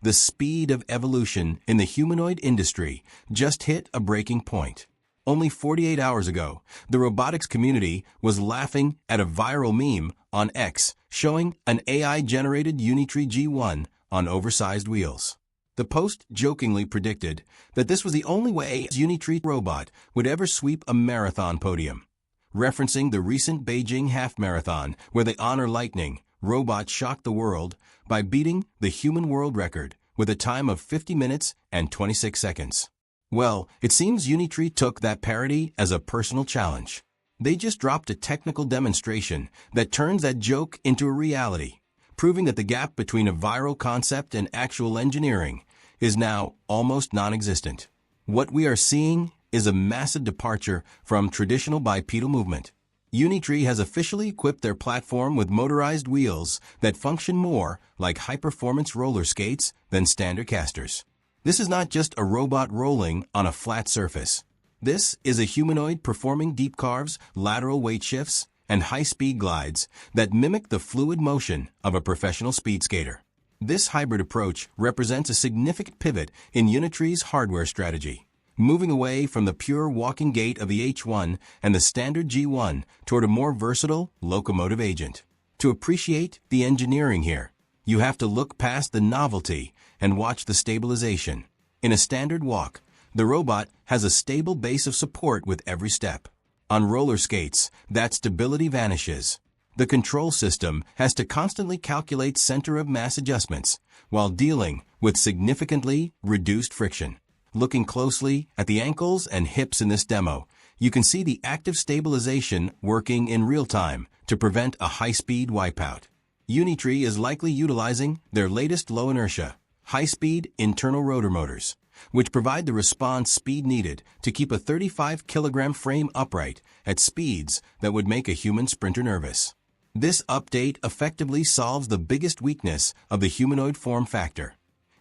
The speed of evolution in the humanoid industry just hit a breaking point. Only 48 hours ago, the robotics community was laughing at a viral meme on X showing an AI-generated Unitree G1 on oversized wheels. The post jokingly predicted that this was the only way a Unitree robot would ever sweep a marathon podium. Referencing the recent Beijing Half-Marathon, where they honor lightning, robots shocked the world by beating the human world record with a time of 50 minutes and 26 seconds. Well, it seems Unitree took that parody as a personal challenge. They just dropped a technical demonstration that turns that joke into a reality, proving that the gap between a viral concept and actual engineering is now almost non-existent. What we are seeing is a massive departure from traditional bipedal movement. Unitree has officially equipped their platform with motorized wheels that function more like high-performance roller skates than standard casters. This is not just a robot rolling on a flat surface. This is a humanoid performing deep carves, lateral weight shifts, and high-speed glides that mimic the fluid motion of a professional speed skater. This hybrid approach represents a significant pivot in Unitree's hardware strategy, moving away from the pure walking gait of the H1 and the standard G1 toward a more versatile locomotive agent. To appreciate the engineering here, you have to look past the novelty and watch the stabilization. In a standard walk, the robot has a stable base of support with every step. On roller skates, that stability vanishes. The control system has to constantly calculate center of mass adjustments while dealing with significantly reduced friction. Looking closely at the ankles and hips in this demo, you can see the active stabilization working in real time to prevent a high-speed wipeout. Unitree is likely utilizing their latest low-inertia, high-speed internal rotor motors, which provide the response speed needed to keep a 35-kilogram frame upright at speeds that would make a human sprinter nervous. This update effectively solves the biggest weakness of the humanoid form factor: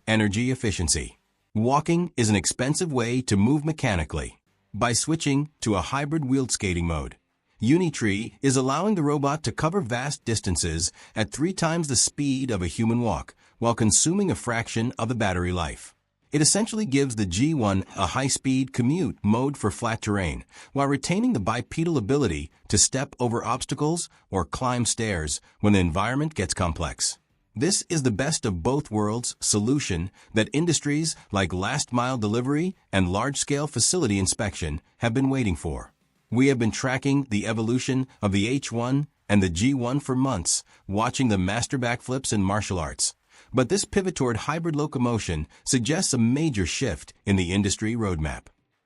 energy efficiency. Walking is an expensive way to move mechanically. By switching to a hybrid wheeled skating mode, Unitree is allowing the robot to cover vast distances at 3 times the speed of a human walk while consuming a fraction of the battery life. It essentially gives the G1 a high-speed commute mode for flat terrain while retaining the bipedal ability to step over obstacles or climb stairs when the environment gets complex. This is the best of both worlds solution that industries like last-mile delivery and large-scale facility inspection have been waiting for. We have been tracking the evolution of the H1 and the G1 for months, watching the master backflips in martial arts. But this pivot toward hybrid locomotion suggests a major shift in the industry roadmap.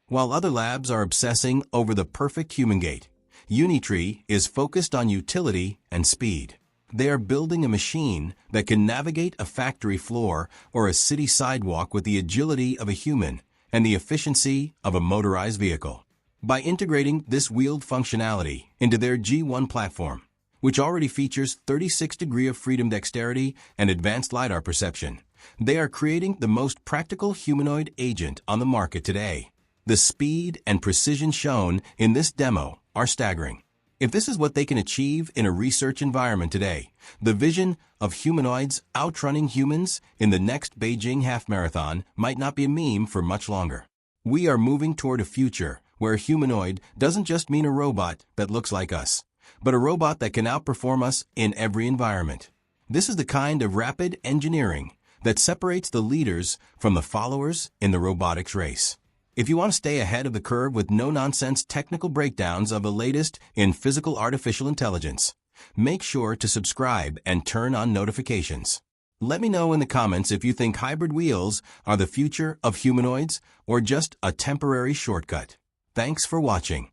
While other labs are obsessing over the perfect human gait, Unitree is focused on utility and speed. They are building a machine that can navigate a factory floor or a city sidewalk with the agility of a human and the efficiency of a motorized vehicle. By integrating this wheeled functionality into their G1 platform, which already features 36 degrees of freedom dexterity and advanced LiDAR perception, they are creating the most practical humanoid agent on the market today. The speed and precision shown in this demo are staggering. If this is what they can achieve in a research environment today, the vision of humanoids outrunning humans in the next Beijing Half-Marathon might not be a meme for much longer. We are moving toward a future where humanoid doesn't just mean a robot that looks like us, but a robot that can outperform us in every environment. This is the kind of rapid engineering that separates the leaders from the followers in the robotics race. If you want to stay ahead of the curve with no-nonsense technical breakdowns of the latest in physical artificial intelligence, make sure to subscribe and turn on notifications. Let me know in the comments if you think hybrid wheels are the future of humanoids or just a temporary shortcut. Thanks for watching.